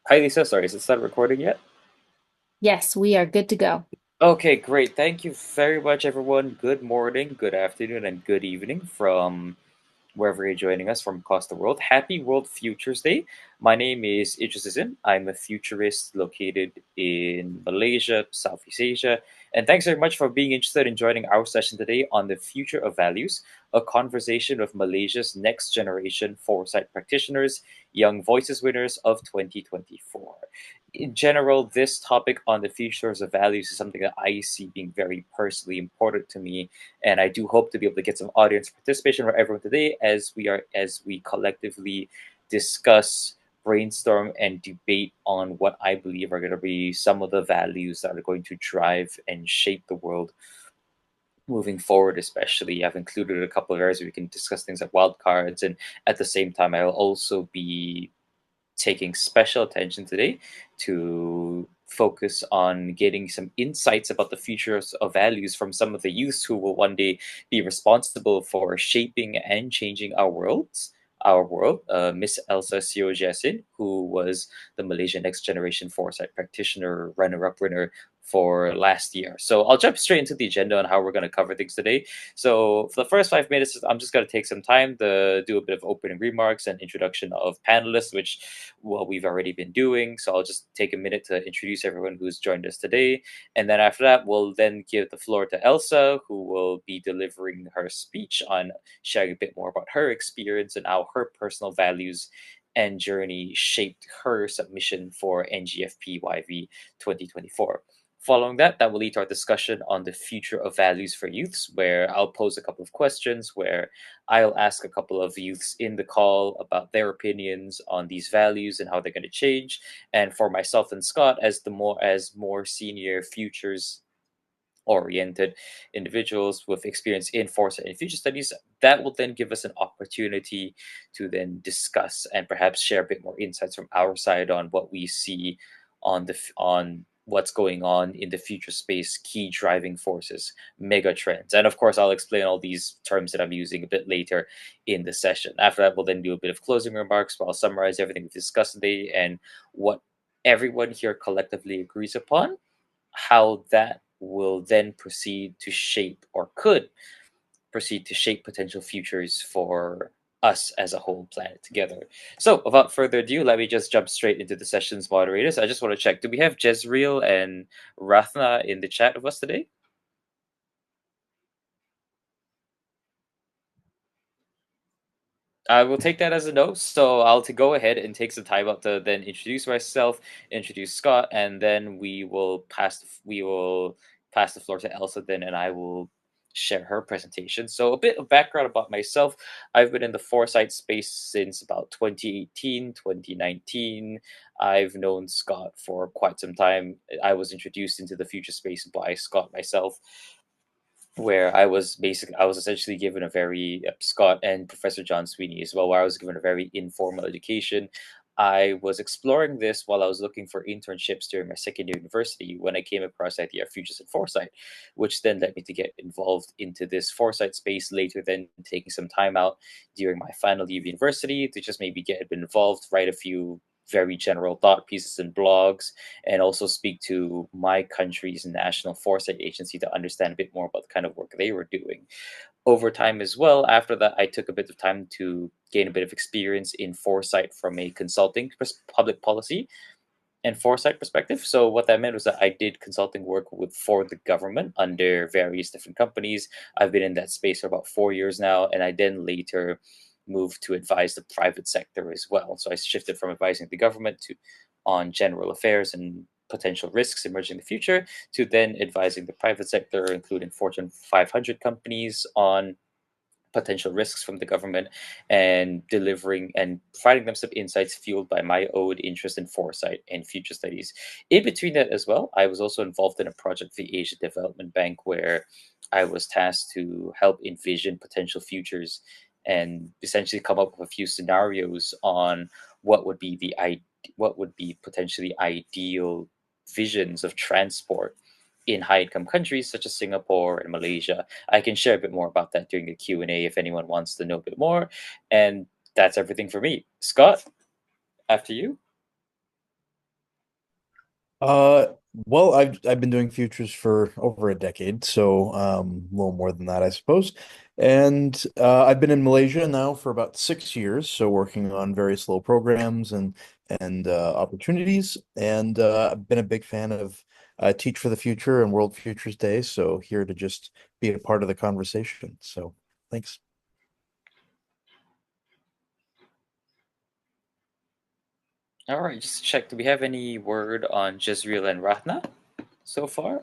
Hi, Lisa. Sorry, is it start recording yet? Yes, we are good to go. Okay, great. Thank you very much, everyone. Good morning, good afternoon, and good evening from wherever you're joining us from across the world. Happy World Futures Day. My name is Idris. I'm a futurist located in Malaysia, Southeast Asia. And thanks very much for being interested in joining our session today on the future of values, a conversation with Malaysia's next generation foresight practitioners, young voices winners of 2024. In general, this topic on the futures of values is something that I see being very personally important to me, and I do hope to be able to get some audience participation for everyone today as we collectively discuss, brainstorm, and debate on what I believe are going to be some of the values that are going to drive and shape the world moving forward. Especially, I've included a couple of areas where we can discuss things like wildcards, and at the same time, I'll also be taking special attention today to focus on getting some insights about the futures of values from some of the youths who will one day be responsible for shaping and changing our worlds. Our world, Miss Elsa Sio Jasin, who was the Malaysian Next Generation Foresight Practitioner runner-up winner for last year. So I'll jump straight into the agenda on how we're going to cover things today. So for the first 5 minutes, I'm just going to take some time to do a bit of opening remarks and introduction of panelists, which we've already been doing. So I'll just take a minute to introduce everyone who's joined us today. And then after that, we'll then give the floor to Elsa, who will be delivering her speech on sharing a bit more about her experience and how her personal values and journey shaped her submission for NGFP YV 2024. Following that, that will lead to our discussion on the future of values for youths, where I'll pose a couple of questions, where I'll ask a couple of youths in the call about their opinions on these values and how they're going to change. And for myself and Scott, as more senior futures oriented individuals with experience in foresight and future studies, that will then give us an opportunity to then discuss and perhaps share a bit more insights from our side on what we see on what's going on in the future space, key driving forces, mega trends. And of course, I'll explain all these terms that I'm using a bit later in the session. After that, we'll then do a bit of closing remarks where I'll summarize everything we've discussed today and what everyone here collectively agrees upon, how that will then proceed to shape or could proceed to shape potential futures for us as a whole planet together. So, without further ado, let me just jump straight into the session's moderators. I just want to check, do we have Jezreel and Rathna in the chat with us today? I will take that as a no. So I'll to go ahead and take some time out to then introduce myself, introduce Scott, and then we will pass the floor to Elsa then, and I will share her presentation. So a bit of background about myself. I've been in the foresight space since about 2018, 2019. I've known Scott for quite some time. I was introduced into the future space by Scott myself, where I was essentially given a very Scott and Professor John Sweeney as well, where I was given a very informal education. I was exploring this while I was looking for internships during my second year university when I came across the idea of futures and foresight, which then led me to get involved into this foresight space later, then taking some time out during my final year of university to just maybe get involved, write a few very general thought pieces and blogs, and also speak to my country's national foresight agency to understand a bit more about the kind of work they were doing. Over time as well, after that, I took a bit of time to gain a bit of experience in foresight from a consulting public policy and foresight perspective. So what that meant was that I did consulting work for the government under various different companies. I've been in that space for about 4 years now, and I then later moved to advise the private sector as well. So I shifted from advising the government to on general affairs and potential risks emerging in the future to then advising the private sector, including Fortune 500 companies on potential risks from the government and delivering and providing them some insights fueled by my own interest in foresight and future studies. In between that as well, I was also involved in a project for the Asia Development Bank where I was tasked to help envision potential futures and essentially come up with a few scenarios on what would be what would be potentially ideal visions of transport in high income countries such as Singapore and Malaysia. I can share a bit more about that during the Q&A if anyone wants to know a bit more. And that's everything for me. Scott, after you. Uh, well, I've been doing futures for over a decade, so a little more than that, I suppose. And I've been in Malaysia now for about 6 years, so working on various little programs and opportunities. And I've been a big fan of Teach for the Future and World Futures Day, so here to just be a part of the conversation. So thanks. All right, just check. Do we have any word on Jezreel and Ratna so far?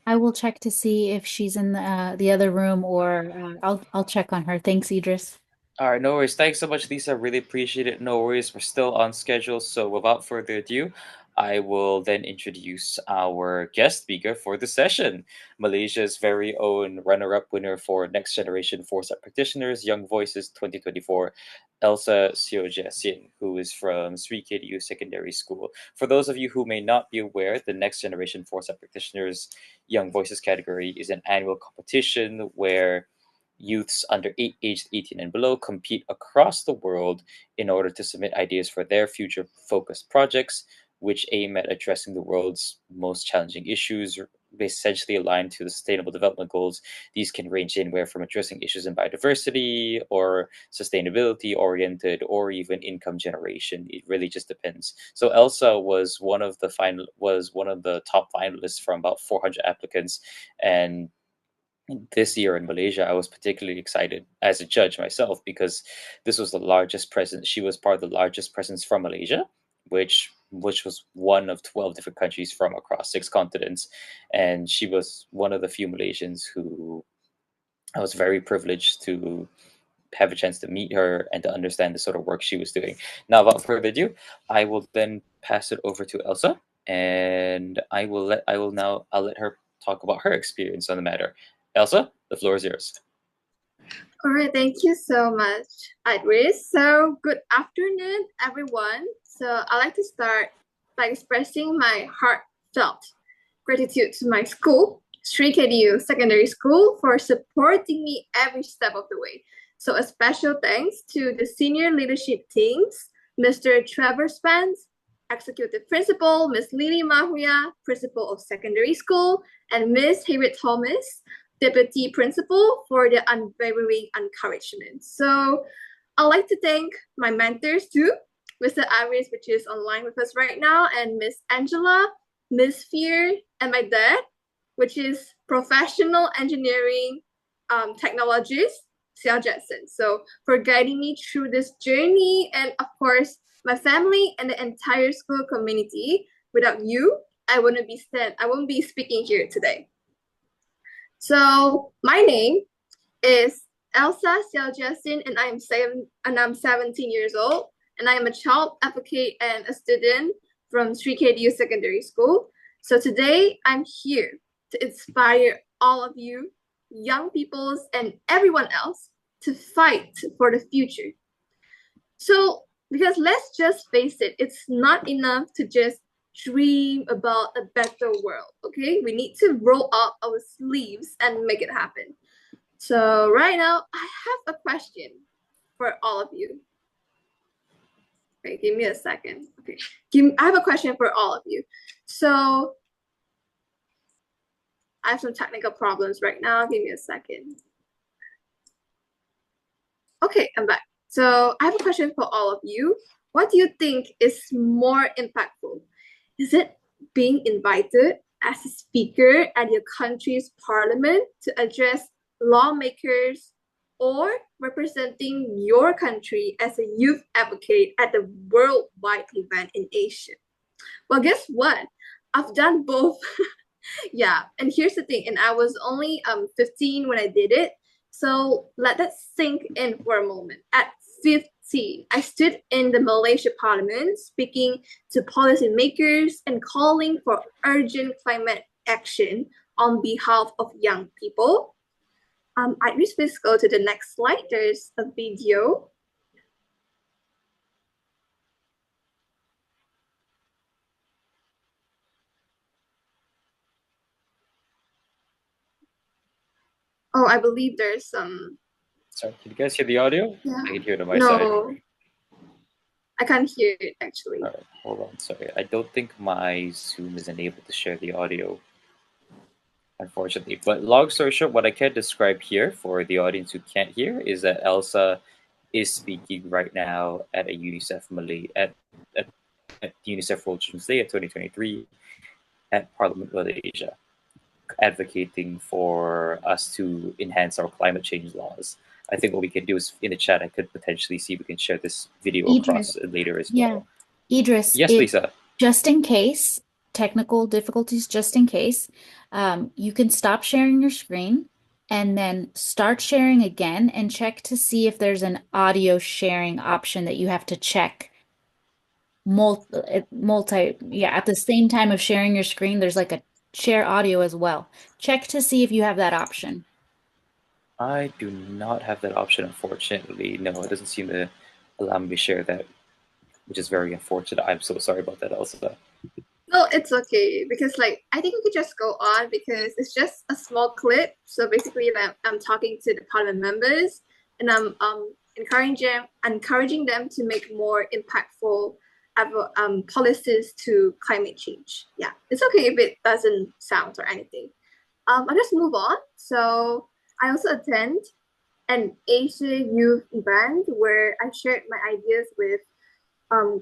I will check to see if she's in the other room, or I'll check on her. Thanks, Idris. All right, no worries. Thanks so much, Lisa. Really appreciate it. No worries. We're still on schedule. So, without further ado, I will then introduce our guest speaker for the session, Malaysia's very own runner up winner for Next Generation Foresight Practitioners Young Voices 2024, Elsa Siojasin, who is from Sri KDU Secondary School. For those of you who may not be aware, the Next Generation Foresight Practitioners Young Voices category is an annual competition where youths aged 18 and below compete across the world in order to submit ideas for their future focused projects, which aim at addressing the world's most challenging issues, essentially aligned to the Sustainable Development Goals. These can range anywhere from addressing issues in biodiversity or sustainability oriented or even income generation. It really just depends. So Elsa was one of the top finalists from about 400 applicants, and this year in Malaysia, I was particularly excited as a judge myself because this was the largest presence. She was part of the largest presence from Malaysia, which was one of 12 different countries from across 6 continents, and she was one of the few Malaysians who I was very privileged to have a chance to meet her and to understand the sort of work she was doing. Now, without further ado, I will then pass it over to Elsa, and I'll let her talk about her experience on the matter. Elsa, the floor is yours. All right, thank you so much, Idris. So, good afternoon, everyone. So, I'd like to start by expressing my heartfelt gratitude to my school, Sri KDU Secondary School, for supporting me every step of the way. So, a special thanks to the senior leadership teams, Mr. Trevor Spence, Executive Principal, Ms. Lily Mahuya, Principal of Secondary School, and Ms. Harriet Thomas, Deputy Principal, for their unwavering encouragement. So I'd like to thank my mentors too, Mr. Iris, which is online with us right now, and Miss Angela, Miss Fear, and my dad, which is professional engineering technologist, Xiao Jetson. So for guiding me through this journey, and of course, my family and the entire school community. Without you, I wouldn't be speaking here today. So my name is Elsa Xiaojiaxin, and I'm 17 years old, and I am a child advocate and a student from Sri KDU Secondary School. So today I'm here to inspire all of you, young peoples, and everyone else to fight for the future. So because let's just face it, it's not enough to just dream about a better world, okay? We need to roll up our sleeves and make it happen. So right now, I have a question for all of you. Okay, give me a second. Okay, I have a question for all of you. So I have some technical problems right now. Give me a second. Okay, I'm back. So I have a question for all of you. What do you think is more impactful? Is it being invited as a speaker at your country's parliament to address lawmakers, or representing your country as a youth advocate at a worldwide event in Asia? Well, guess what? I've done both. Yeah, and here's the thing, and I was only 15 when I did it. So let that sink in for a moment. At 15, I stood in the Malaysia Parliament speaking to policymakers and calling for urgent climate action on behalf of young people. Iris, please go to the next slide. There's a video. Oh, I believe there's some. Sorry, can you guys hear the audio? Yeah. I can hear it on my side. No. I can't hear it actually. All right, hold on. Sorry, I don't think my Zoom is enabled to share the audio, unfortunately. But long story short, what I can describe here for the audience who can't hear is that Elsa is speaking right now at a UNICEF at UNICEF World Children's Day at 2023 at Parliament Malaysia, advocating for us to enhance our climate change laws. I think what we can do is in the chat, I could potentially see if we can share this video across Idris, later as yeah. well. Idris, Yes, Lisa. just in case, technical difficulties, just in case, you can stop sharing your screen and then start sharing again and check to see if there's an audio sharing option that you have to check yeah, at the same time of sharing your screen, there's like a share audio as well. Check to see if you have that option. I do not have that option, unfortunately. No, it doesn't seem to allow me to share that, which is very unfortunate. I'm so sorry about that, Elsa. No, it's okay because like I think we could just go on because it's just a small clip. So basically, I'm talking to the parliament members and I'm encouraging them to make more impactful policies to climate change. Yeah, it's okay if it doesn't sound or anything. I'll just move on. So I also attend an Asia Youth event where I shared my ideas with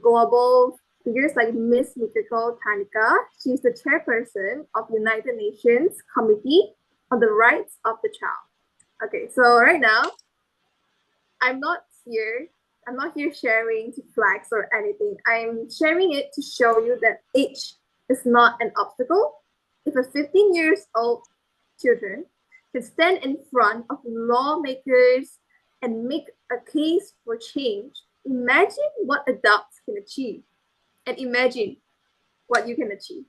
global figures like Miss Mikiko Tanika. She's the chairperson of United Nations Committee on the Rights of the Child. Okay, so right now, I'm not here sharing to flex or anything. I'm sharing it to show you that age is not an obstacle. If a 15 years old children can stand in front of lawmakers and make a case for change, imagine what adults can achieve and imagine what you can achieve.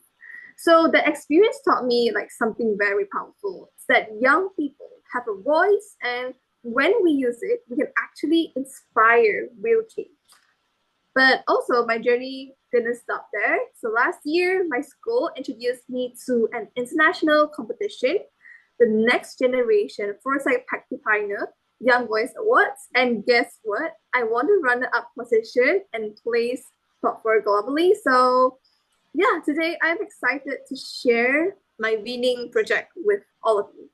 So the experience taught me like something very powerful. It's that young people have a voice, and when we use it, we can actually inspire real change. But also my journey didn't stop there. So last year, my school introduced me to an international competition, the Next Generation Foresight Pioneer Young Voice Awards. And guess what? I won the runner-up position and placed top 4 globally. So yeah, today I'm excited to share my winning project with all of you.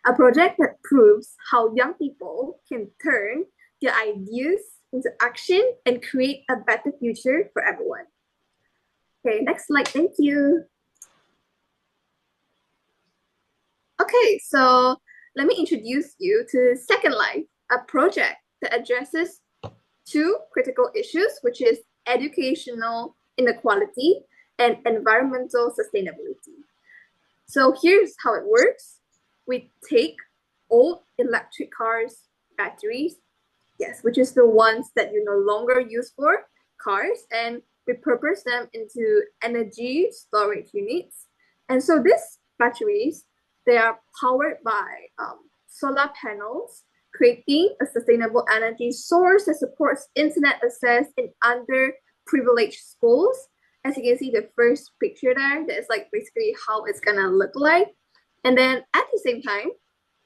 A project that proves how young people can turn their ideas into action and create a better future for everyone. Okay, next slide, thank you. Okay, so let me introduce you to Second Life, a project that addresses 2 critical issues, which is educational inequality and environmental sustainability. So here's how it works. We take old electric cars, batteries, yes, which is the ones that you no longer use for cars, and repurpose them into energy storage units. And so these batteries, they are powered by solar panels, creating a sustainable energy source that supports internet access in underprivileged schools. As you can see, the first picture there, that's like basically how it's gonna look like. And then at the same time,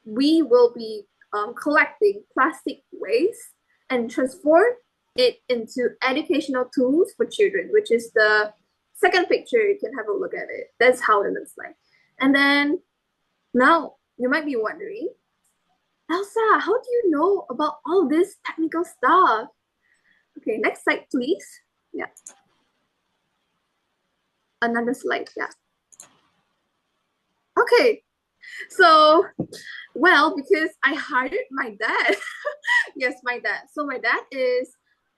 we will be collecting plastic waste and transform it into educational tools for children, which is the second picture. You can have a look at it. That's how it looks like. And then now you might be wondering, Elsa, how do you know about all this technical stuff? Okay, next slide, please. Yeah. Another slide, yeah. Okay, so, well, because I hired my dad. Yes, my dad. So my dad is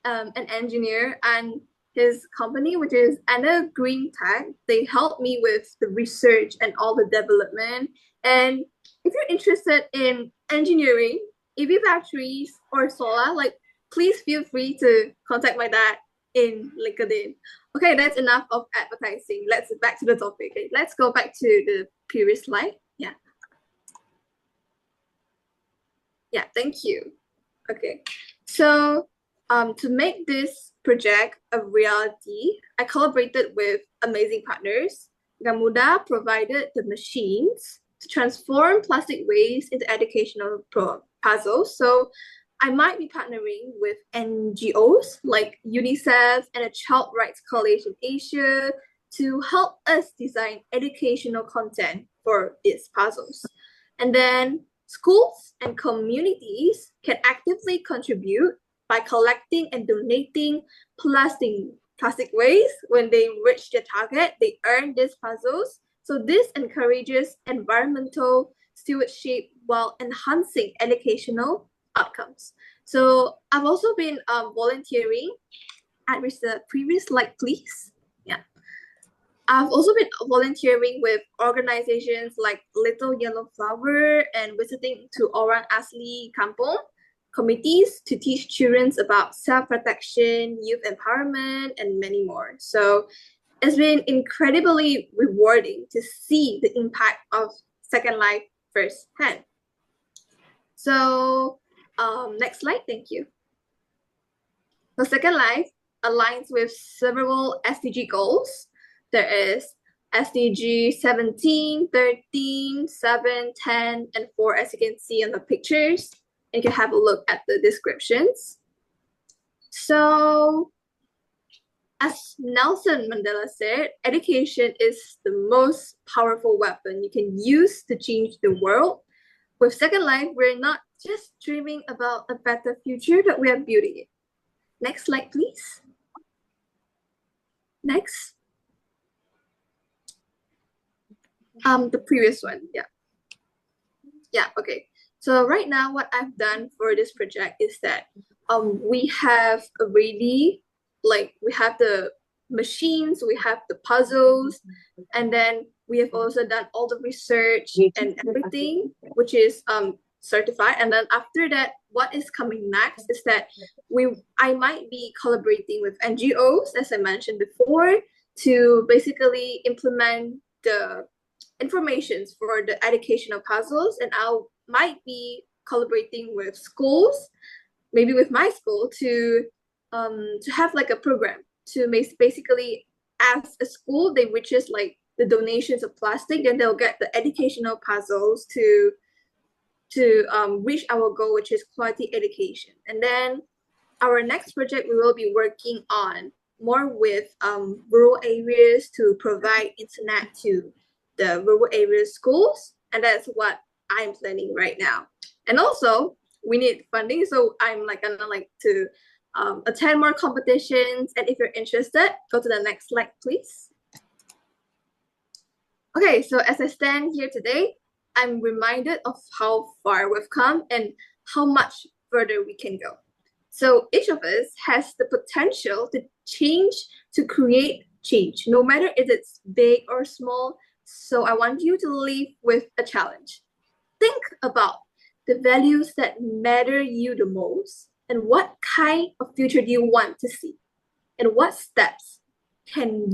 an engineer, and his company, which is Anna Green Tech, they help me with the research and all the development. And if you're interested in engineering, EV batteries, or solar, like please feel free to contact my dad in LinkedIn. Okay, that's enough of advertising. Let's back to the topic. Okay, let's go back to the previous slide. Yeah. Yeah, thank you. Okay, so to make this project a reality, I collaborated with amazing partners. Gamuda provided the machines to transform plastic waste into educational puzzles. So I might be partnering with NGOs like UNICEF and a Child Rights Coalition Asia to help us design educational content for these puzzles. And then schools and communities can actively contribute by collecting and donating plastic waste. When they reach their target, they earn these puzzles. So this encourages environmental stewardship while enhancing educational outcomes. So I've also been volunteering at the previous slide, please. Yeah. I've also been volunteering with organizations like Little Yellow Flower and visiting to Orang Asli Kampung committees to teach children about self-protection, youth empowerment, and many more. So it's been incredibly rewarding to see the impact of Second Life firsthand. So next slide, thank you. So Second Life aligns with several SDG goals. There is SDG 17, 13, 7, 10, and 4, as you can see on the pictures. And you can have a look at the descriptions. So, as Nelson Mandela said, education is the most powerful weapon you can use to change the world. With Second Life, we're not just dreaming about a better future, but we are building it. Next slide, please. Next. The previous one, yeah. Yeah, okay. So right now, what I've done for this project is that we have already, we have the machines, we have the puzzles, and then we have also done all the research and everything, which is certified. And then after that, what is coming next is that I might be collaborating with NGOs, as I mentioned before, to basically implement the informations for the educational puzzles, and I might be collaborating with schools, maybe with my school, to have like a program to basically, as a school, they reaches like the donations of plastic, then they'll get the educational puzzles to reach our goal, which is quality education. And then our next project, we will be working on more with rural areas to provide internet to the rural area schools, and that's what I'm planning right now. And also, we need funding, so I'm gonna to attend more competitions. And if you're interested, go to the next slide, please. Okay, so as I stand here today, I'm reminded of how far we've come and how much further we can go. So each of us has the potential to change, to create change, no matter if it's big or small. So I want you to leave with a challenge. Think about the values that matter you the most, and what kind of future do you want to see, and what steps can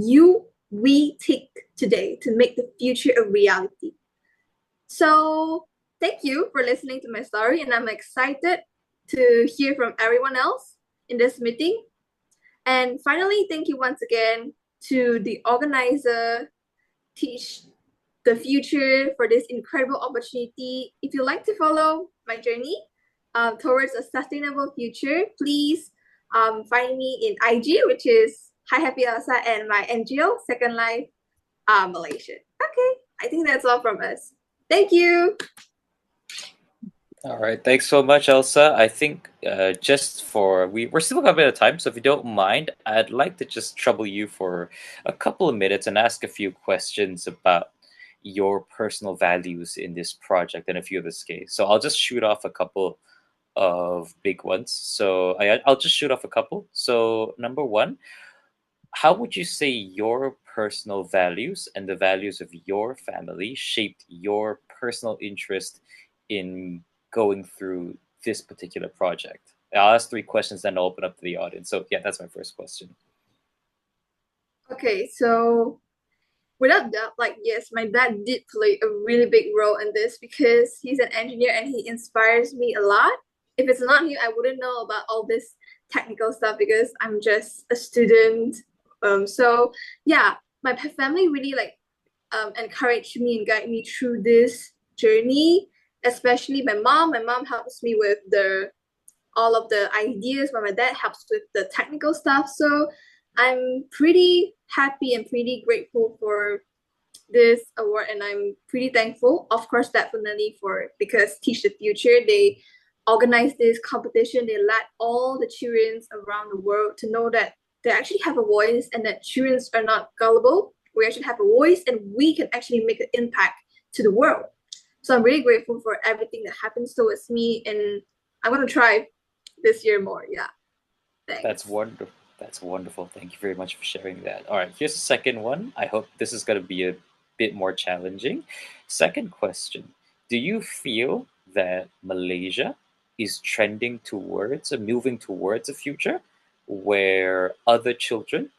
we take today to make the future a reality. So thank you for listening to my story, and I'm excited to hear from everyone else in this meeting. And finally, thank you once again to the organizer, Teach the Future, for this incredible opportunity. If you'd like to follow my journey towards a sustainable future, please find me in IG, which is Hi Happy Elsa, and my NGO, Second Life Malaysia. Okay, I think that's all from us. Thank you. All right, thanks so much, Elsa. I think just for we're still got a bit of time, so if you don't mind, I'd like to just trouble you for a couple of minutes and ask a few questions about your personal values in this project and a few of the scales. So I'll just shoot off a couple of big ones. So I'll just shoot off a couple. So number one, how would you say your personal values and the values of your family shaped your personal interest in going through this particular project? I'll ask 3 questions, then I'll open up to the audience. So yeah, that's my first question. Okay, so without doubt, yes, my dad did play a really big role in this because he's an engineer and he inspires me a lot. If it's not him, I wouldn't know about all this technical stuff because I'm just a student. So yeah, my family really encouraged me and guided me through this journey, especially my mom. My mom helps me with all of the ideas, while my dad helps with the technical stuff. So I'm pretty happy and pretty grateful for this award, and I'm pretty thankful, of course, definitely for, because Teach the Future, they organized this competition. They let all the children around the world to know that they actually have a voice and that children are not gullible. We actually have a voice and we can actually make an impact to the world. So I'm really grateful for everything that happens towards me, and I'm gonna try this year more. Yeah, thanks. That's wonderful. That's wonderful. Thank you very much for sharing that. All right, here's the second one. I hope this is going to be a bit more challenging. Second question: do you feel that Malaysia is trending towards, moving towards a future where other children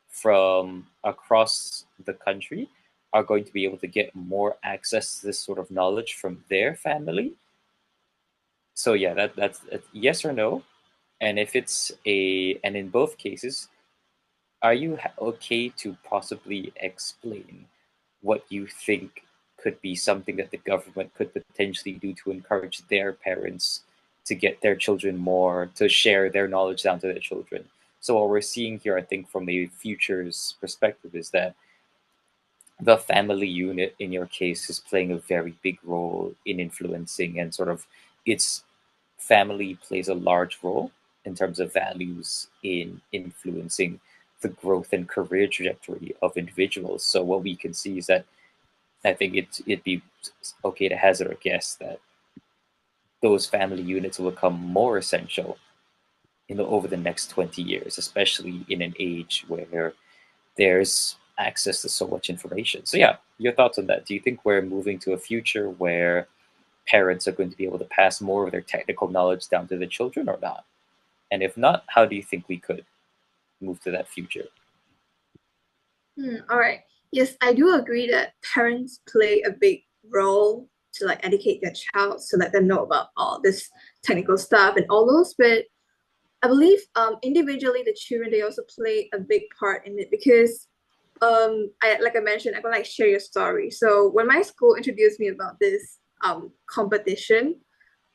from across the country are going to be able to get more access to this sort of knowledge from their family? So yeah, that's a yes or no. And if it's a, and in both cases, are you okay to possibly explain what you think could be something that the government could potentially do to encourage their parents to get their children more, to share their knowledge down to their children? So what we're seeing here, I think, from a futures perspective, is that the family unit in your case is playing a very big role in influencing, and sort of its family plays a large role in terms of values in influencing the growth and career trajectory of individuals. So what we can see is that I think it'd be okay to hazard a guess that those family units will become more essential over the next 20 years, especially in an age where there's access to so much information. So yeah, your thoughts on that? Do you think we're moving to a future where parents are going to be able to pass more of their technical knowledge down to the children, or not? And if not, how do you think we could move to that future? All right. Yes, I do agree that parents play a big role to like educate their child, to let them know about all this technical stuff and all those. But I believe individually the children, they also play a big part in it, because I, like I mentioned, I'm gonna like share your story. So when my school introduced me about this competition,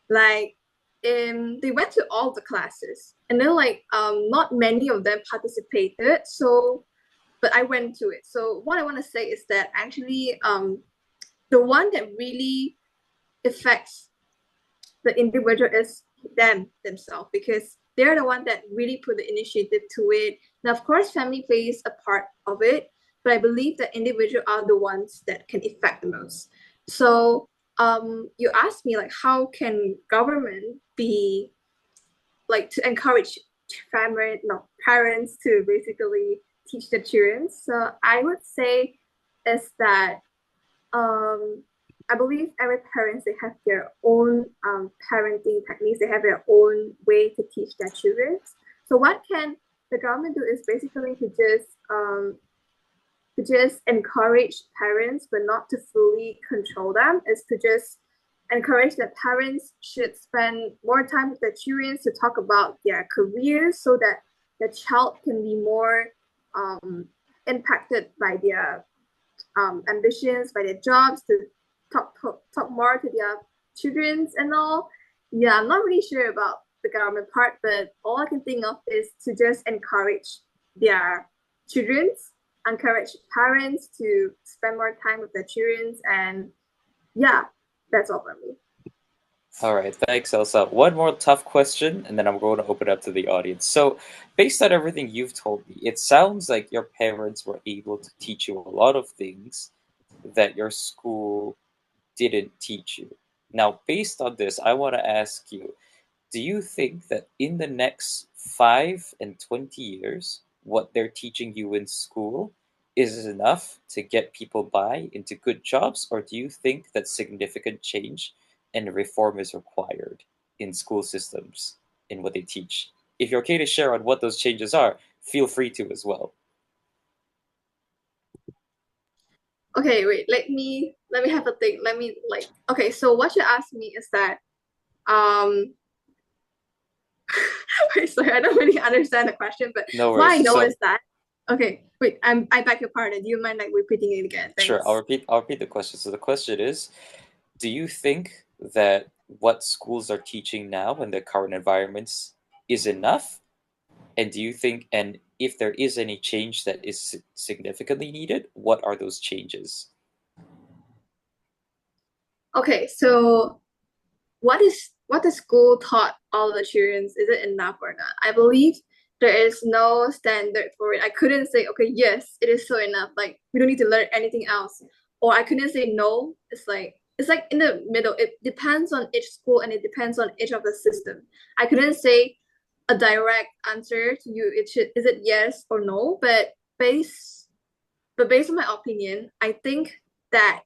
like they went to all the classes, and then like not many of them participated. So but I went to it. So what I want to say is that actually the one that really affects the individual is themselves, because they're the one that really put the initiative to it. Now, of course, family plays a part of it, but I believe that individuals are the ones that can affect the most. So you asked me like, how can government be like to encourage family, no, parents to basically teach the children? So I would say is that I believe every parents, they have their own parenting techniques. They have their own way to teach their children. So what can the government do is basically to just encourage parents, but not to fully control them. Is to just encourage that parents should spend more time with their children to talk about their careers, so that the child can be more impacted by their ambitions, by their jobs, to talk more to their childrens and all. Yeah, I'm not really sure about the government part, but all I can think of is to just encourage their childrens, encourage parents to spend more time with their childrens, and yeah, that's all for me. All right, thanks, Elsa. One more tough question, and then I'm going to open it up to the audience. So, based on everything you've told me, it sounds like your parents were able to teach you a lot of things that your school didn't teach you. Now, based on this, I want to ask you, do you think that in the next 5 and 20 years, what they're teaching you in school is enough to get people by into good jobs, or do you think that significant change and reform is required in school systems in what they teach? If you're okay to share on what those changes are, feel free to as well. Okay, wait, let me have a think. Let me like, okay, so what you asked me is that wait, sorry, I don't really understand the question, but No what I worries. know So, is that, okay, wait, I beg your pardon. Do you mind like repeating it again? sure, Thanks. I'll repeat the question. So the question is, do you think that what schools are teaching now in the current environments is enough? And do you think, and if there is any change that is significantly needed, what are those changes? Okay, so what the school taught all the children, is it enough or not? I believe there is no standard for it. I couldn't say, okay, yes, it is so enough. Like we don't need to learn anything else. Or I couldn't say no. It's like in the middle. It depends on each school and it depends on each of the system. I couldn't say a direct answer to you. Is it yes or no? Based on my opinion, I think that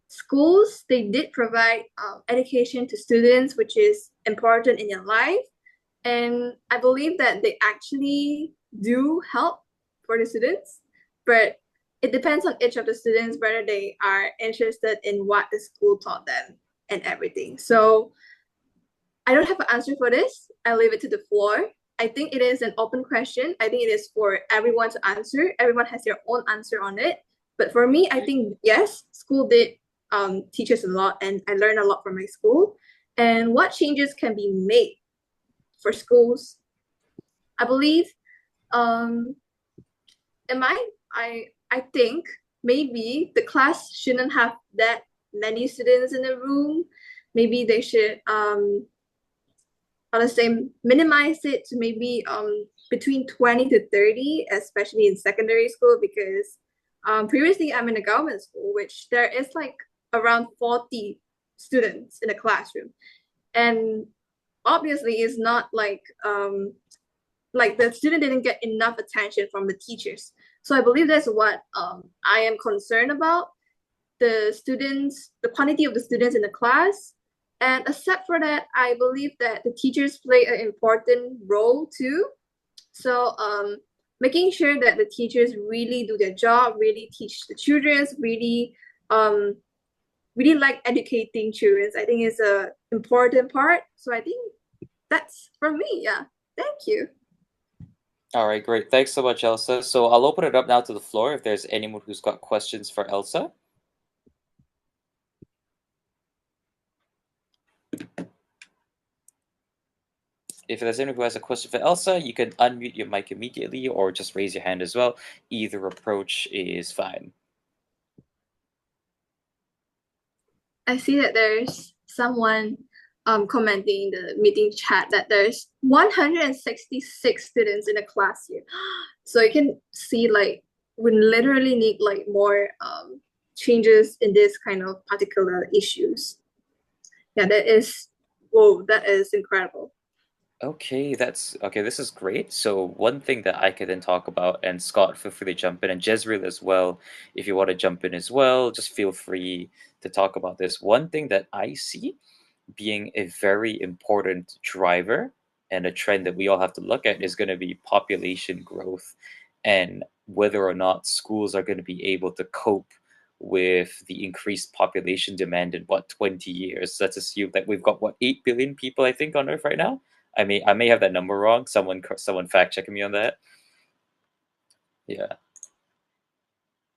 schools they did provide education to students, which is important in your life, and I believe that they actually do help for the students, but it depends on each of the students whether they are interested in what the school taught them and everything. So I don't have an answer for this. I leave it to the floor. I think it is an open question. I think it is for everyone to answer. Everyone has their own answer on it. But for me, I think yes, school did teach us a lot, and I learned a lot from my school. And what changes can be made for schools? I believe, um, in my I think maybe the class shouldn't have that many students in the room. Maybe they should let's say minimize it to maybe between 20 to 30, especially in secondary school, because previously I'm in a government school, which there is like around 40 students in a classroom. And obviously it's not like the student didn't get enough attention from the teachers. So I believe that's what I am concerned about, the quantity of the students in the class. And except for that, I believe that the teachers play an important role too. So making sure that the teachers really do their job, really teach the children, um, really like educating children, I think is a important part. So I think that's for me. Yeah. Thank you. All right, great. Thanks so much, Elsa. So I'll open it up now to the floor if there's anyone who's got questions for Elsa. If there's anyone who has a question for Elsa, you can unmute your mic immediately or just raise your hand as well. Either approach is fine. I see that there's someone commenting in the meeting chat that there's 166 students in a class here. So you can see like we literally need like more changes in this kind of particular issues. Yeah, that is incredible. Okay, this is great. So one thing that I could then talk about, and Scott, feel free to jump in, and Jezreel as well, if you want to jump in as well, just feel free to talk about this. One thing that I see being a very important driver and a trend that we all have to look at is going to be population growth and whether or not schools are going to be able to cope with the increased population demand in what 20 years. Let's assume that we've got what 8 billion people I think on earth right now. I may have that number wrong. Someone fact checking me on that. Yeah.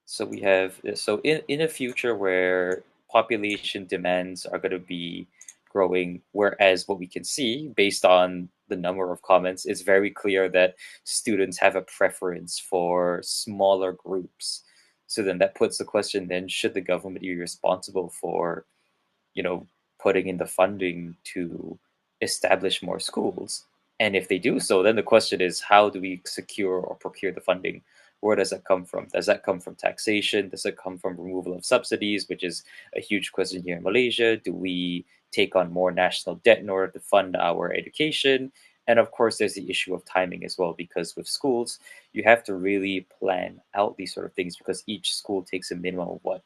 So we have in a future where population demands are going to be growing, whereas what we can see based on the number of comments, it's very clear that students have a preference for smaller groups. So then that puts the question: then should the government be responsible for, you know, putting in the funding to establish more schools? And if they do so, then the question is, how do we secure or procure the funding? Where does that come from? Does that come from taxation? Does it come from removal of subsidies, which is a huge question here in Malaysia? Do we take on more national debt in order to fund our education? And of course, there's the issue of timing as well, because with schools, you have to really plan out these sort of things because each school takes a minimum of what,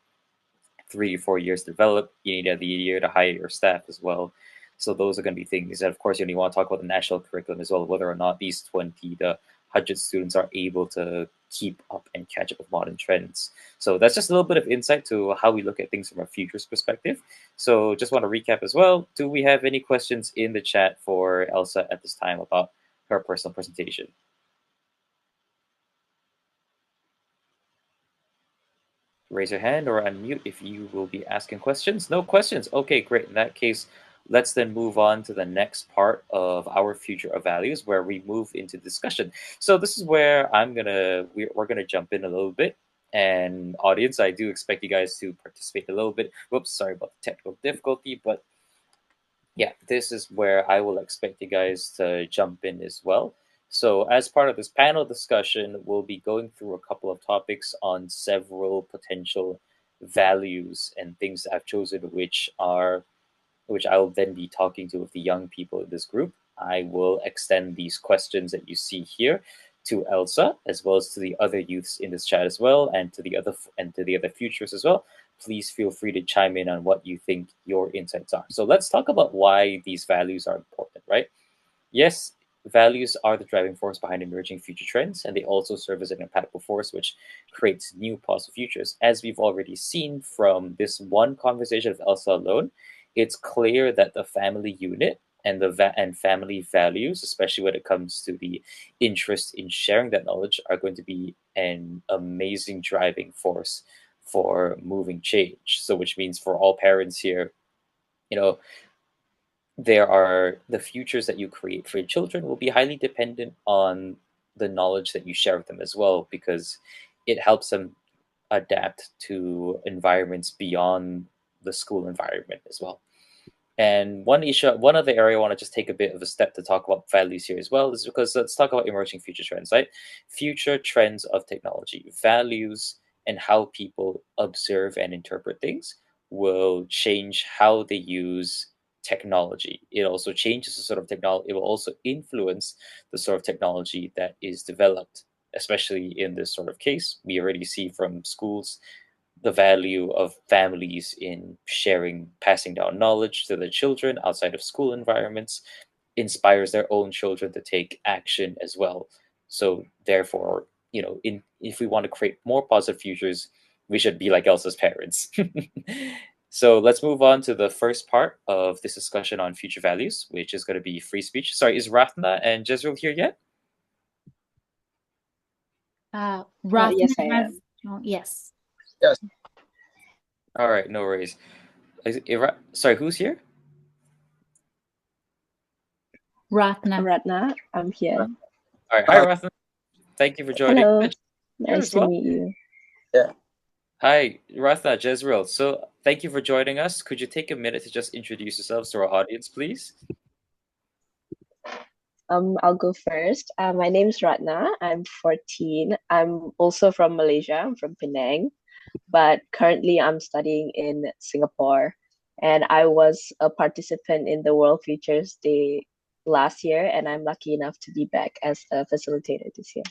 3 or 4 years to develop. You need a year to hire your staff as well. So those are going to be things. And of course, you want to talk about the national curriculum as well, whether or not these 20 to 100 students are able to keep up and catch up with modern trends. So that's just a little bit of insight to how we look at things from a futures perspective. So just want to recap as well. Do we have any questions in the chat for Elsa at this time about her personal presentation? Raise your hand or unmute if you will be asking questions. No questions. Okay, great. In that case, let's then move on to the next part of our future of values, where we move into discussion. So this is where we're gonna jump in a little bit. And audience, I do expect you guys to participate a little bit. Whoops, sorry about the technical difficulty, but yeah, this is where I will expect you guys to jump in as well. So, as part of this panel discussion, we'll be going through a couple of topics on several potential values and things that I've chosen, which I will then be talking to with the young people in this group. I will extend these questions that you see here to Elsa, as well as to the other youths in this chat as well, and to the other futures as well. Please feel free to chime in on what you think your insights are. So let's talk about why these values are important, right? Yes, values are the driving force behind emerging future trends, and they also serve as an impactful force which creates new positive futures. As we've already seen from this one conversation with Elsa alone, it's clear that the family unit and and family values, especially when it comes to the interest in sharing that knowledge, are going to be an amazing driving force for moving change. So, which means for all parents here, you know, there are the futures that you create for your children will be highly dependent on the knowledge that you share with them as well, because it helps them adapt to environments beyond the school environment as well. And one other area I want to just take a bit of a step to talk about values here as well is because let's talk about emerging future trends, right? Future trends of technology, values, and how people observe and interpret things will change how they use technology. It also changes the sort of technology, it will also influence the sort of technology that is developed, especially in this sort of case. We already see from schools the value of families in sharing, passing down knowledge to their children outside of school environments, inspires their own children to take action as well. So therefore, if we want to create more positive futures, we should be like Elsa's parents. So let's move on to the first part of this discussion on future values, which is going to be free speech. Sorry, is Rathna and Jezreel here yet? Rosna Yes, I has, am. oh, yes. Yes. All right, no worries. Sorry, who's here? Rosna. Ratna, I'm here. All right, hi Rathna. Thank you for joining. Hello. Here Nice as to well. meet you. Hi, Rathna, Jezreel. So thank you for joining us. Could you take a minute to just introduce yourselves to our audience, please? I'll go first. My name's Ratna. I'm 14. I'm also from Malaysia. I'm from Penang, but currently I'm studying in Singapore. And I was a participant in the World Futures Day last year, and I'm lucky enough to be back as a facilitator this year.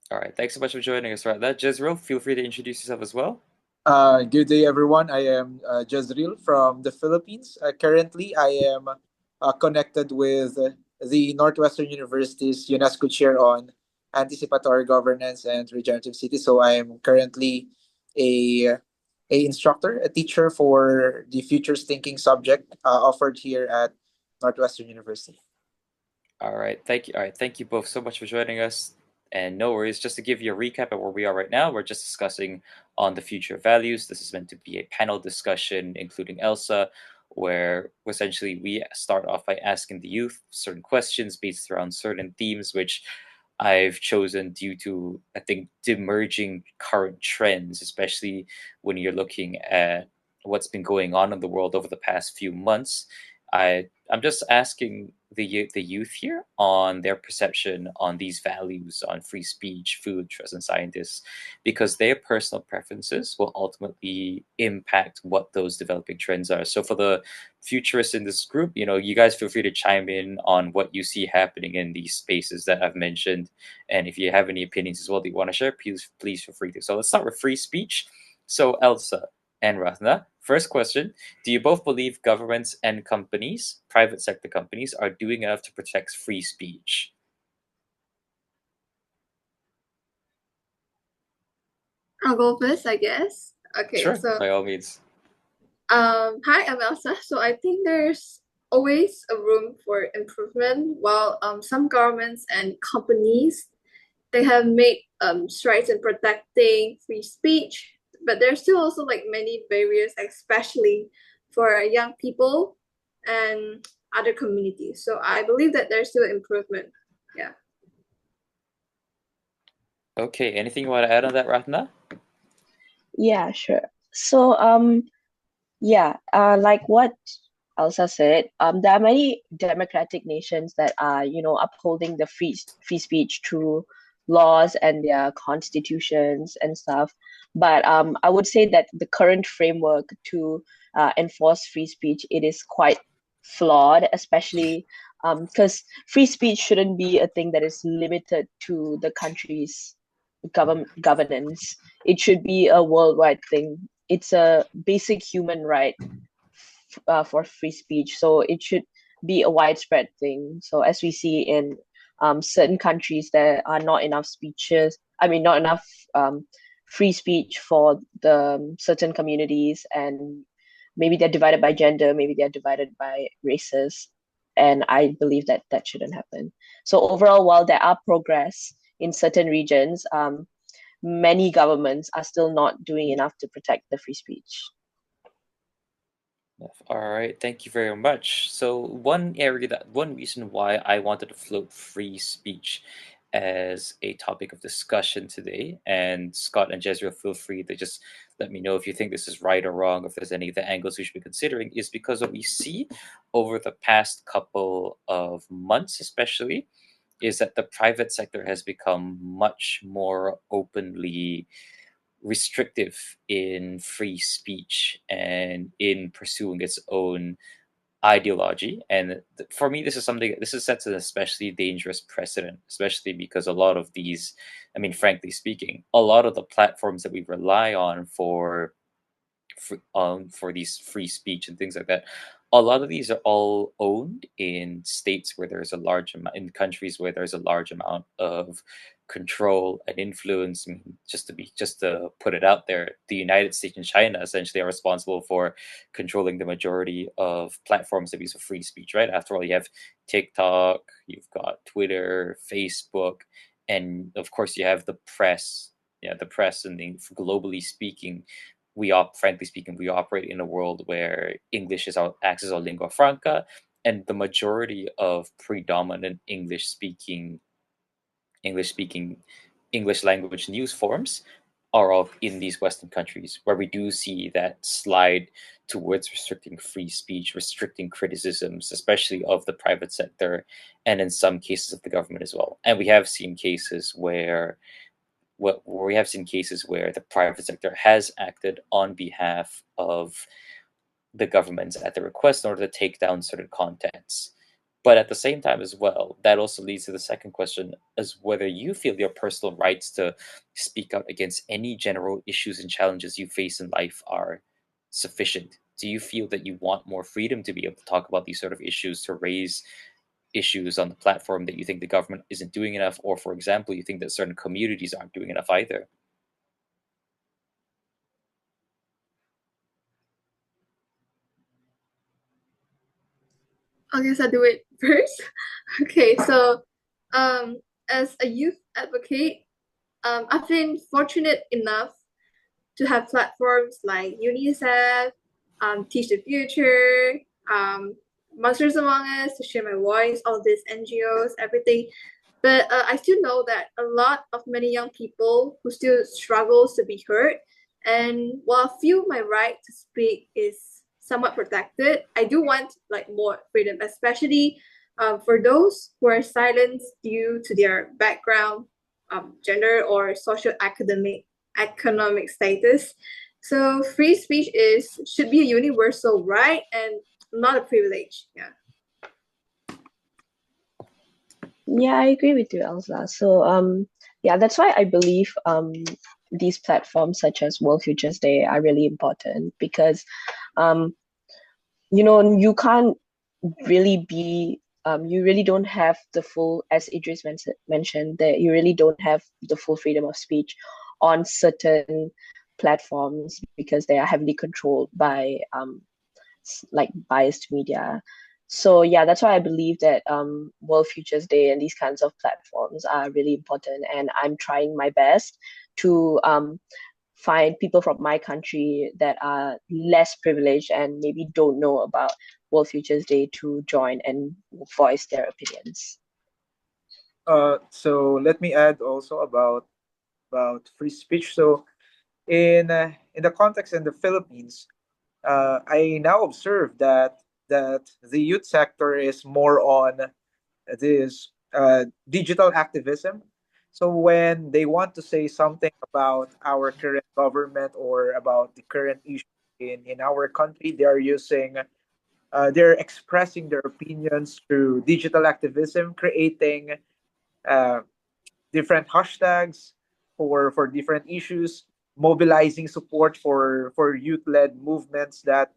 All right, thanks so much for joining us, Rathna. Jezreel, feel free to introduce yourself as well. Good day, everyone. I am Jezreel from the Philippines. Currently, I am connected with the Northwestern University's UNESCO Chair on Anticipatory Governance and Regenerative Cities. So I am currently a a instructor, a teacher for the Futures Thinking subject offered here at Northwestern University. All right, thank you. All right, thank you both so much for joining us. And no worries, just to give you a recap of where we are right now, we're just discussing on the future of values. This is meant to be a panel discussion, including Elsa, where essentially we start off by asking the youth certain questions based around certain themes, which I've chosen due to, I think, emerging current trends, especially when you're looking at what's been going on in the world over the past few months. I'm just asking the youth here on their perception on these values on free speech, food, trust, and scientists, because their personal preferences will ultimately impact what those developing trends are. So for the futurists in this group, you guys feel free to chime in on what you see happening in these spaces that I've mentioned, and if you have any opinions as well that you want to share, please feel free to. So let's start with free speech. So Elsa and Rathna, first question: do you both believe governments and companies, private sector companies, are doing enough to protect free speech? I'll go first, I guess. Okay, Sure, so by all means. hi, I'm Elsa. So I think there's always a room for improvement. While some governments and companies they have made strides in protecting free speech, but there's still also like many barriers, especially for young people and other communities. So I believe that there's still improvement. Yeah. Okay, anything you want to add on that, Ratna? Yeah, sure. So, like what Elsa said, there are many democratic nations that are, upholding the free speech through laws and their constitutions and stuff. But I would say that the current framework to enforce free speech, it is quite flawed, especially because free speech shouldn't be a thing that is limited to the country's governance. It should be a worldwide thing. It's a basic human right for free speech. So it should be a widespread thing. So as we see in certain countries, there are not enough speeches. I mean, not enough free speech for the certain communities, and maybe they're divided by gender, maybe they're divided by races. And I believe that that shouldn't happen. So overall, while there are progress in certain regions, many governments are still not doing enough to protect the free speech. All right, thank you very much. So one reason why I wanted to float free speech as a topic of discussion today, and Scott and Jezreel, feel free to just let me know if you think this is right or wrong, if there's any of the angles we should be considering, is because what we see over the past couple of months, especially, is that the private sector has become much more openly restrictive in free speech and in pursuing its own ideology. And for me, this is sets an especially dangerous precedent, especially because a lot of these, I mean, frankly speaking, a lot of the platforms that we rely on for these free speech and things like that, a lot of these are all owned in states where there's a large amount, in countries where there's a large amount of control and influence. I mean, just to put it out there, the United States and China essentially are responsible for controlling the majority of platforms that use of free speech, right? After all, you have TikTok, you've got Twitter, Facebook, and of course you have the press. Yeah, the press, and globally speaking, frankly speaking, we operate in a world where English acts as our lingua franca, and the majority of predominant English speaking, English language news forms are all in these Western countries, where we do see that slide towards restricting free speech, restricting criticisms, especially of the private sector, and in some cases of the government as well. And we have seen cases where the private sector has acted on behalf of the governments at their request in order to take down certain contents. But at the same time as well, that also leads to the second question, as whether you feel your personal rights to speak out against any general issues and challenges you face in life are sufficient. Do you feel that you want more freedom to be able to talk about these sort of issues, to raise issues on the platform that you think the government isn't doing enough, or for example, you think that certain communities aren't doing enough either? I guess I do it first. Okay, so as a youth advocate, I've been fortunate enough to have platforms like UNICEF, Teach the Future, Monsters Among Us, to share my voice, all these NGOs, everything. But I still know that a lot of many young people who still struggles to be heard. And while I feel my right to speak is somewhat protected, I do want like more freedom, especially for those who are silenced due to their background, gender, or social economic status. So free speech should be a universal right and not a privilege. Yeah. Yeah, I agree with you, Elsa. So, yeah, that's why I believe these platforms such as World Futures Day are really important because, um, you can't really be, you really don't have the full, as Idris mentioned, that you really don't have the full freedom of speech on certain platforms because they are heavily controlled by like biased media. So yeah, that's why I believe that World Futures Day and these kinds of platforms are really important, and I'm trying my best to find people from my country that are less privileged and maybe don't know about World Futures Day to join and voice their opinions. So let me add also about free speech. So in the context in the Philippines, I now observe that the youth sector is more on this digital activism. So when they want to say something about our current government or about the current issue in our country, they're expressing their opinions through digital activism, creating uh, different hashtags for different issues, mobilizing support for youth-led movements that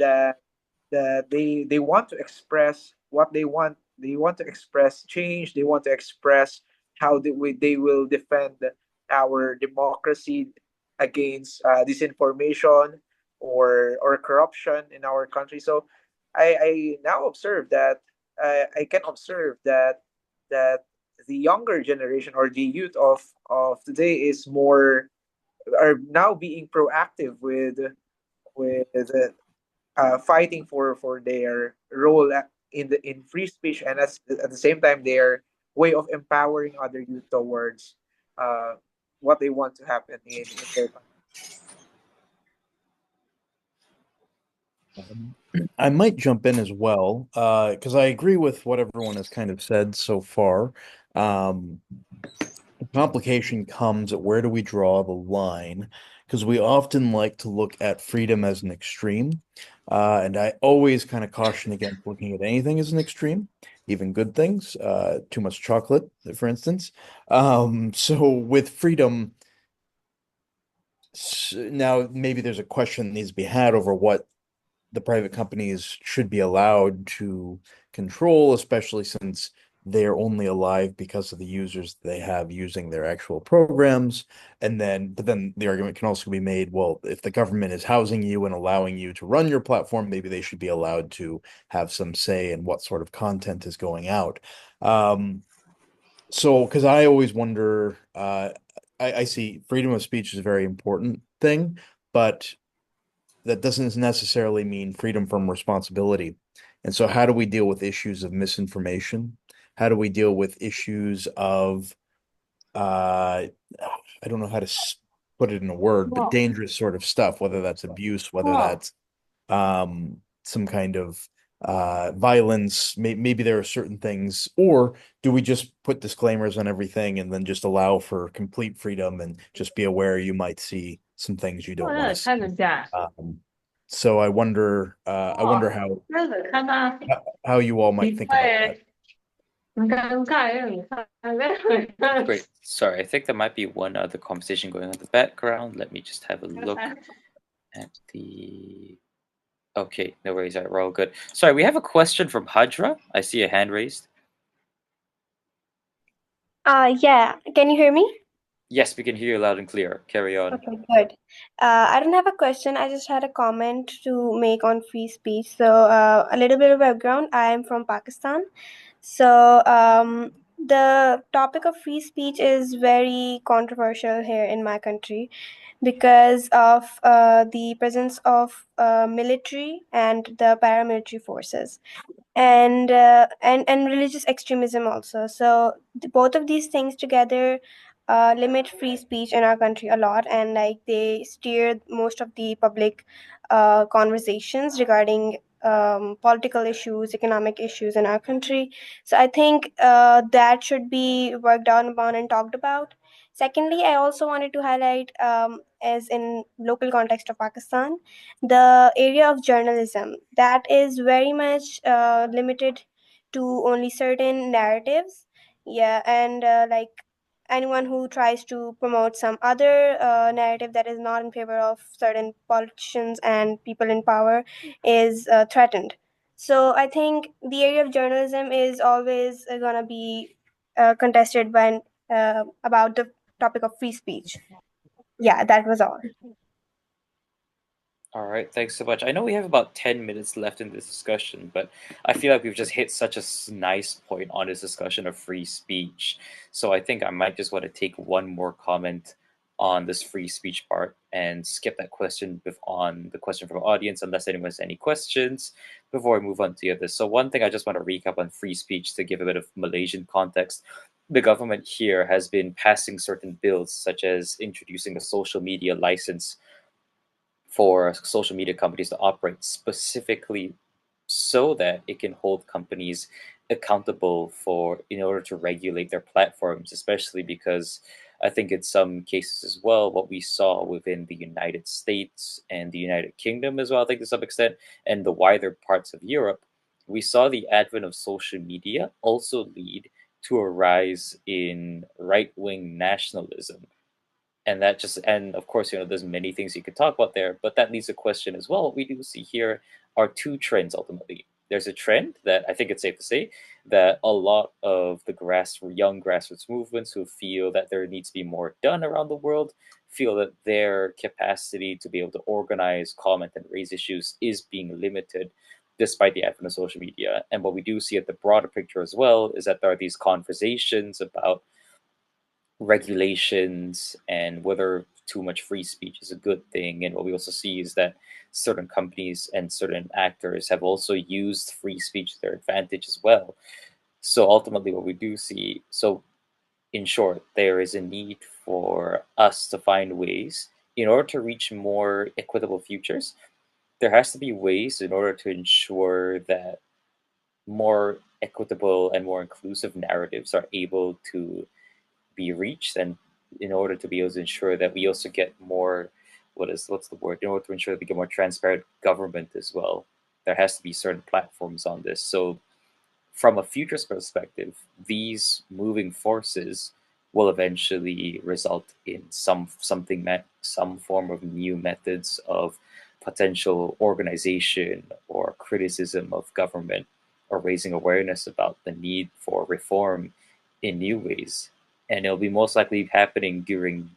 they want to express what they want. They want to express change. They want to express how they will defend our democracy against disinformation or corruption in our country. So I now observe that I can observe that the younger generation or the youth of today is more are now being proactive with fighting for their role in free speech, and at the same time their way of empowering other youth towards uh, what they want to happen in their country. I might jump in as well, because I agree with what everyone has kind of said so far. Um, the complication comes at where do we draw the line? Because we often like to look at freedom as an extreme. And I always kind of caution against looking at anything as an extreme, even good things, too much chocolate, for instance. So with freedom, now maybe there's a question that needs to be had over what the private companies should be allowed to control, especially since they're only alive because of the users they have using their actual programs. But then the argument can also be made, well, if the government is housing you and allowing you to run your platform, maybe they should be allowed to have some say in what sort of content is going out. So, because I always wonder, I see freedom of speech is a very important thing, but that doesn't necessarily mean freedom from responsibility. And so, how do we deal with issues of misinformation? How do we deal with issues of, I don't know how to put it in a word, but dangerous sort of stuff, whether that's abuse, whether that's some kind of violence. Maybe there are certain things, or do we just put disclaimers on everything and then just allow for complete freedom and just be aware you might see some things you don't want to see? So I wonder how you all might think about that. Great. Sorry, I think there might be one other conversation going on in the background. Let me just have a look at the. Okay, no worries. All right, we're all good. Sorry, we have a question from Hajra. I see a hand raised. Yeah. Can you hear me? Yes, we can hear you loud and clear. Carry on. Okay, good. I don't have a question. I just had a comment to make on free speech. So, a little bit of background. I am from Pakistan. So, the topic of free speech is very controversial here in my country because of the presence of military and the paramilitary forces and religious extremism also. So both of these things together limit free speech in our country a lot, and like they steer most of the public conversations regarding political issues, economic issues in our country. So I think that should be worked down upon and talked about. Secondly, I also wanted to highlight, as in local context of Pakistan, the area of journalism that is very much limited to only certain narratives. Yeah, and like anyone who tries to promote some other narrative that is not in favor of certain politicians and people in power is threatened. So I think the area of journalism is always going to be contested when about the topic of free speech. Yeah, that was all. All right, thanks so much. I know we have about 10 minutes left in this discussion, but I feel like we've just hit such a nice point on this discussion of free speech. So I think I might just want to take one more comment on this free speech part and skip that question on the question from the audience unless anyone has any questions before we move on to the others. So one thing I just want to recap on free speech to give a bit of Malaysian context. The government here has been passing certain bills, such as introducing a social media license for social media companies to operate specifically so that it can hold companies accountable for in order to regulate their platforms, especially because I think in some cases as well, what we saw within the United States and the United Kingdom as well, I think to some extent, and the wider parts of Europe, we saw the advent of social media also lead to a rise in right-wing nationalism. And that just, and of course, there's many things you could talk about there, but that leads a question as well. What we do see here are two trends ultimately. There's a trend that I think it's safe to say that a lot of the young grassroots movements who feel that there needs to be more done around the world feel that their capacity to be able to organize, comment, and raise issues is being limited despite the advent of social media. And what we do see at the broader picture as well is that there are these conversations about regulations and whether too much free speech is a good thing. And what we also see is that certain companies and certain actors have also used free speech to their advantage as well. So ultimately, what we do see, so in short, there is a need for us to find ways in order to reach more equitable futures. There has to be ways in order to ensure that more equitable and more inclusive narratives are able to be reached, and in order to be able to ensure that we also get more what's the word in order to ensure that we get more transparent government as well, there has to be certain platforms on this. So from a futures perspective, these moving forces will eventually result in some form of new methods of potential organization or criticism of government, or raising awareness about the need for reform in new ways. And it'll be most likely happening during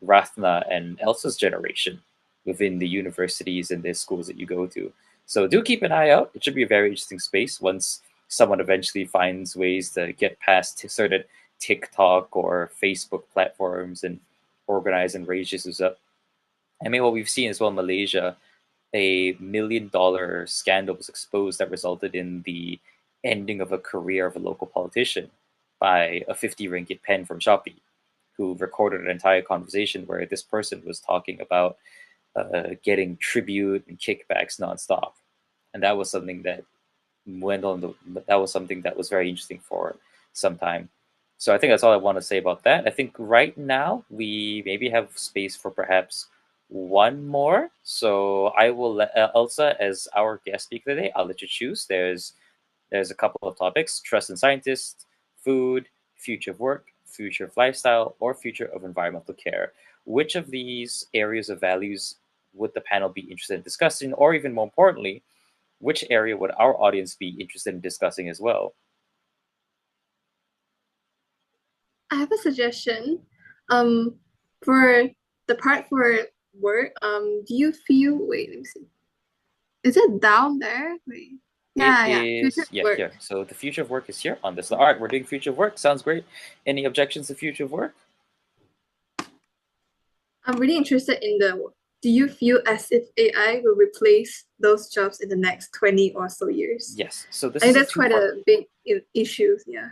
Rathna and Elsa's generation within the universities and the schools that you go to. So do keep an eye out. It should be a very interesting space once someone eventually finds ways to get past certain TikTok or Facebook platforms and organize and raise issues up. I mean, what we've seen as well in Malaysia, a $1 million scandal was exposed that resulted in the ending of a career of a local politician by a 50 ringgit pen from Shopee, who recorded an entire conversation where this person was talking about getting tribute and kickbacks nonstop. And that was something that that was very interesting for some time. So I think that's all I want to say about that. I think right now we maybe have space for perhaps one more. So I will let Elsa as our guest speaker today. I'll let you choose. There's a couple of topics: trust in scientists, food, future of work, future of lifestyle, or future of environmental care. Which of these areas of values would the panel be interested in discussing? Or even more importantly, which area would our audience be interested in discussing as well? I have a suggestion. For the part for work, do you feel, wait, let me see. Is it down there? Wait. Yeah, future Yeah, work. here. So the future of work is here on this. All right, we're doing future of work. Sounds great. Any objections to future of work? I'm really interested in do you feel as if AI will replace those jobs in the next 20 or so years? Yes. So this I think is that's quite a big issue. Yeah.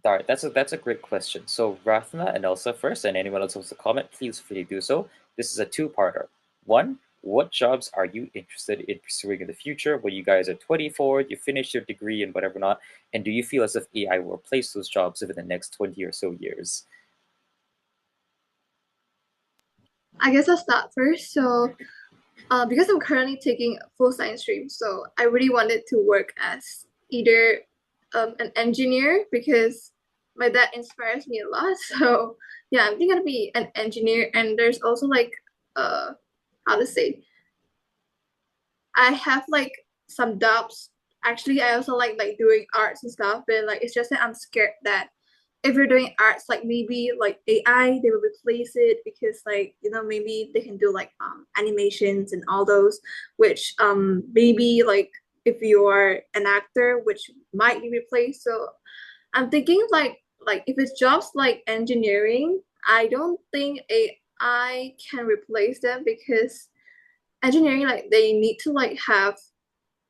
All right, that's a great question. So Rathna and Elsa first, and anyone else who wants to comment, please feel free to do so. This is a two-parter. One, what jobs are you interested in pursuing in the future when you guys are 24, you finish your degree and whatever not, and do you feel as if AI will replace those jobs within the next 20 or so years? I guess I'll start first. So, because I'm currently taking a full science stream, so I really wanted to work as either an engineer, because my dad inspires me a lot. So yeah, I'm thinking to be an engineer. And there's also like how to say, I have like some doubts. Actually, I also like doing arts and stuff, but like it's just that I'm scared that if you're doing arts, like maybe like AI, they will replace it, because like maybe they can do like animations and all those, which maybe like if you are an actor, which might be replaced. So I'm thinking like if it's jobs like engineering, I don't think AI can replace them, because engineering, like, they need to like have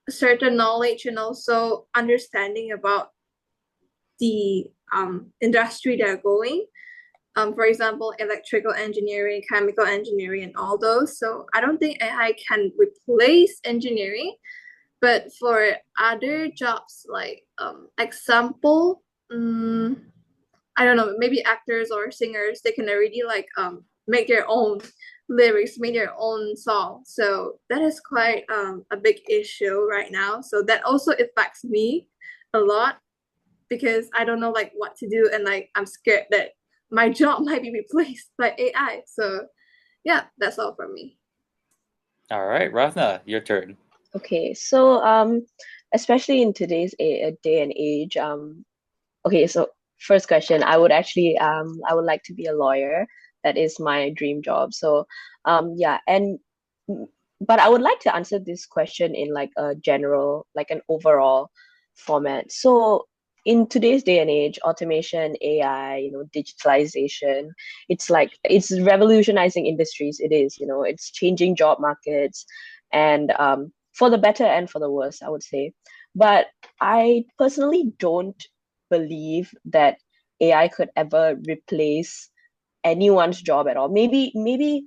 certain knowledge and also understanding about the industry they're going. For example, electrical engineering, chemical engineering, and all those. So I don't think AI can replace engineering, but for other jobs, like example, I don't know, maybe actors or singers, they can already like make their own lyrics, make their own song. So that is quite a big issue right now. So that also affects me a lot, because I don't know like what to do, and like I'm scared that my job might be replaced by AI. So yeah, that's all from me. All right, Ravna, your turn. Okay, so especially in today's day and age, okay, so first question, I would like to be a lawyer. That is my dream job. So yeah, and but I would like to answer this question in like a general, like an overall format. So in today's day and age, automation, AI, digitalization, it's revolutionizing industries. It is, it's changing job markets, and for the better and for the worse, I would say. But I personally don't believe that AI could ever replace anyone's job at all. Maybe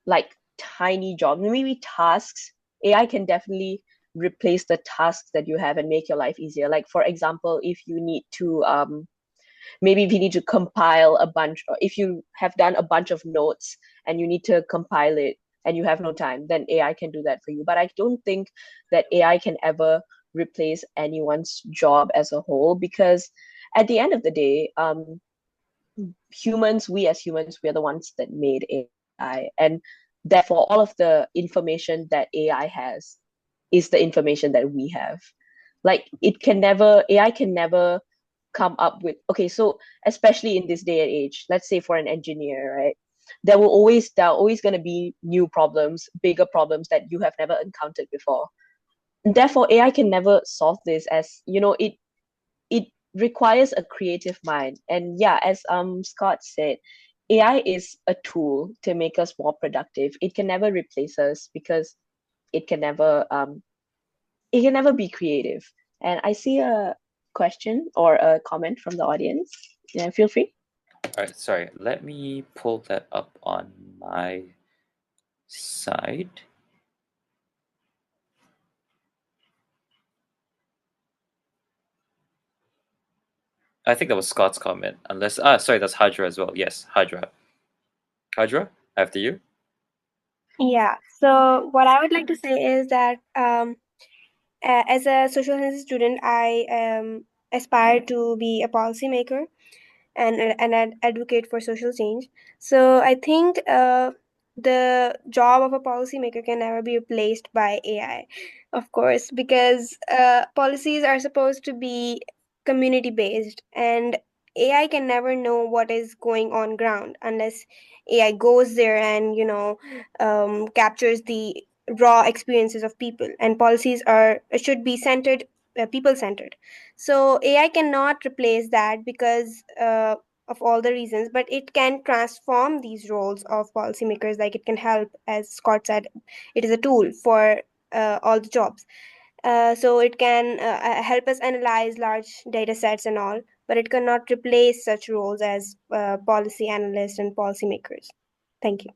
like tiny jobs, maybe tasks. AI can definitely replace the tasks that you have and make your life easier. Like for example, if you need to maybe if you need to compile a bunch, or if you have done a bunch of notes and you need to compile it and you have no time, then AI can do that for you. But I don't think that AI can ever replace anyone's job as a whole, because at the end of the day, we as humans, we're the ones that made AI, and therefore all of the information that AI has is the information that we have. Like AI can never come up with, okay, so especially in this day and age, let's say for an engineer, right, there are always going to be new problems, bigger problems that you have never encountered before. Therefore AI can never solve this, as it requires a creative mind. And yeah, as Scott said, AI is a tool to make us more productive. It can never replace us, because it can never be creative. And I see a question or a comment from the audience. Yeah, feel free. All right, sorry. Let me pull that up on my side. I think that was Scott's comment. Unless, sorry, that's Hydra as well. Yes, Hydra. Hydra, after you. Yeah. So what I would like to say is that as a social sciences student, I aspire to be a policymaker and an advocate for social change. So I think the job of a policymaker can never be replaced by AI, of course, because policies are supposed to be community based, and AI can never know what is going on ground unless AI goes there and captures the raw experiences of people. And policies are should be centered, people centered. So AI cannot replace that, because of all the reasons, but it can transform these roles of policymakers. Like it can help, as Scott said, it is a tool for all the jobs. So it can help us analyze large data sets and all, but it cannot replace such roles as policy analysts and policymakers. Thank you.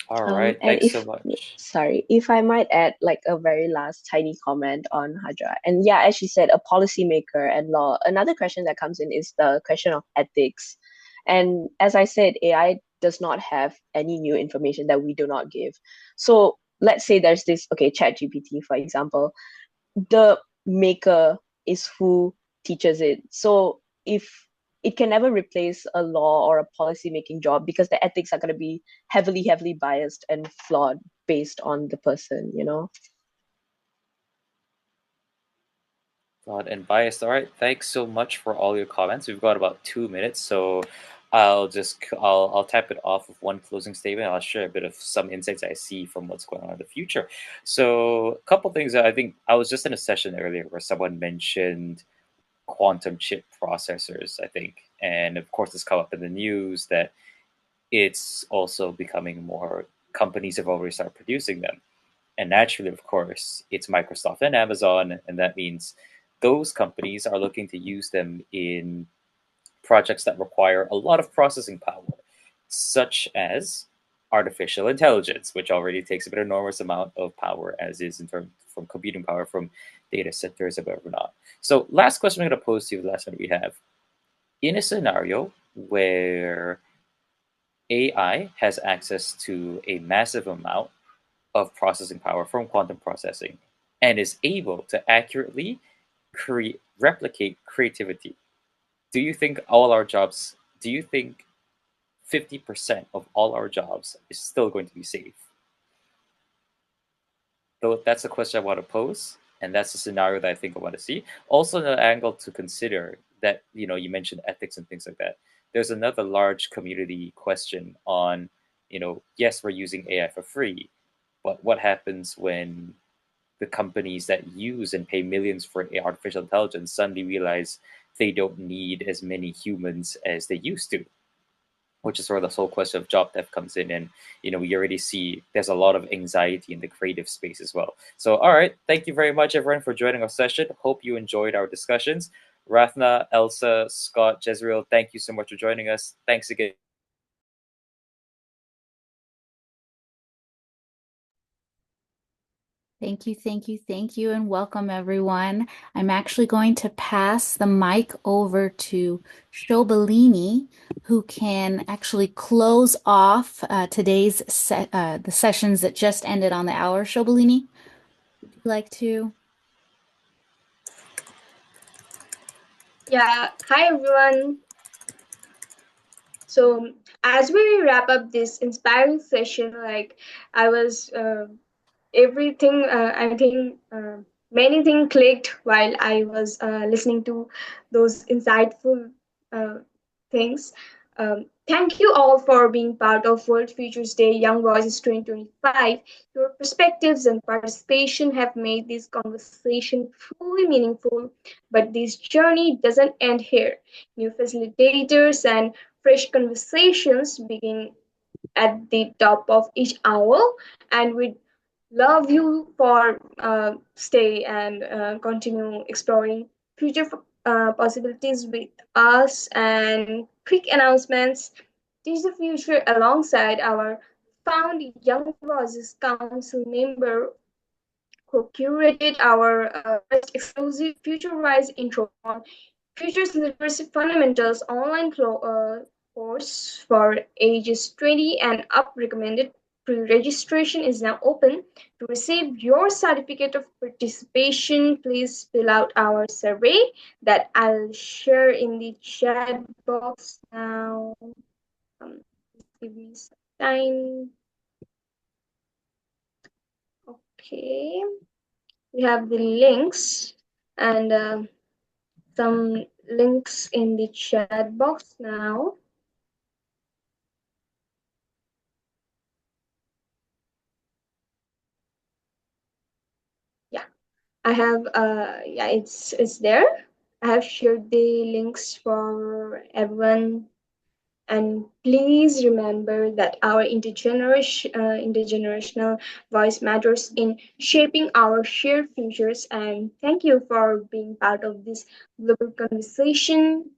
All right, And thanks so much. sorry, if I might add like a very last tiny comment on Hajra. And yeah, as she said, a policymaker and law, another question that comes in is the question of ethics. And as I said, AI does not have any new information that we do not give. So let's say there's this, okay, ChatGPT, for example, the maker is who teaches it. So if it can never replace a law or a policy making job, because the ethics are going to be heavily biased and flawed based on the person. God and biased. All right, thanks so much for all your comments. We've got about 2 minutes, so I'll tap it off with one closing statement. I'll share a bit of some insights I see from what's going on in the future. So a couple things that I think, I was just in a session earlier where someone mentioned quantum chip processors, I think, and of course it's come up in the news that it's also becoming more companies have already started producing them. And naturally, of course, it's Microsoft and Amazon, and that means those companies are looking to use them in projects that require a lot of processing power, such as artificial intelligence, which already takes an enormous amount of power, as is in terms from computing power from data centers and whatnot. So, last question I'm going to pose to you, the last one we have. In a scenario where AI has access to a massive amount of processing power from quantum processing and is able to accurately replicate creativity, do you think 50% of all our jobs is still going to be safe? Though that's a question I want to pose, and that's a scenario that I think I want to see. Also, an angle to consider that, you mentioned ethics and things like that. There's another large community question on, yes, we're using AI for free, but what happens when the companies that use and pay millions for artificial intelligence suddenly realize they don't need as many humans as they used to, which is where this whole question of job theft comes in. And, we already see there's a lot of anxiety in the creative space as well. So, all right. Thank you very much, everyone, for joining our session. Hope you enjoyed our discussions. Rathna, Elsa, Scott, Jezreel, thank you so much for joining us. Thanks again. Thank you, thank you, thank you, and welcome everyone. I'm actually going to pass the mic over to Shobelini, who can actually close off today's the sessions that just ended on the hour. Shobelini, would you like to? Yeah, hi everyone. So as we wrap up this inspiring session, like I was everything I think many things clicked while I was listening to those insightful uh, things. Thank you all for being part of World Futures Day Young Voices 2025. Your perspectives and participation have made this conversation truly meaningful, but this journey doesn't end here. New facilitators and fresh conversations begin at the top of each hour, and we love you for stay and continue exploring future possibilities with us. And quick announcements: Teach the Future alongside our found Young Voices Council member who curated our first exclusive FutureWise intro on Futures Literacy Fundamentals online course for ages 20 and up recommended. Pre-registration is now open. To receive your certificate of participation, please fill out our survey that I'll share in the chat box now. Give me some time. Okay, we have the links and some links in the chat box now. Yeah, I have yeah, it's there. I have shared the links for everyone. And please remember that our intergenerational voice matters in shaping our shared futures. And thank you for being part of this global conversation.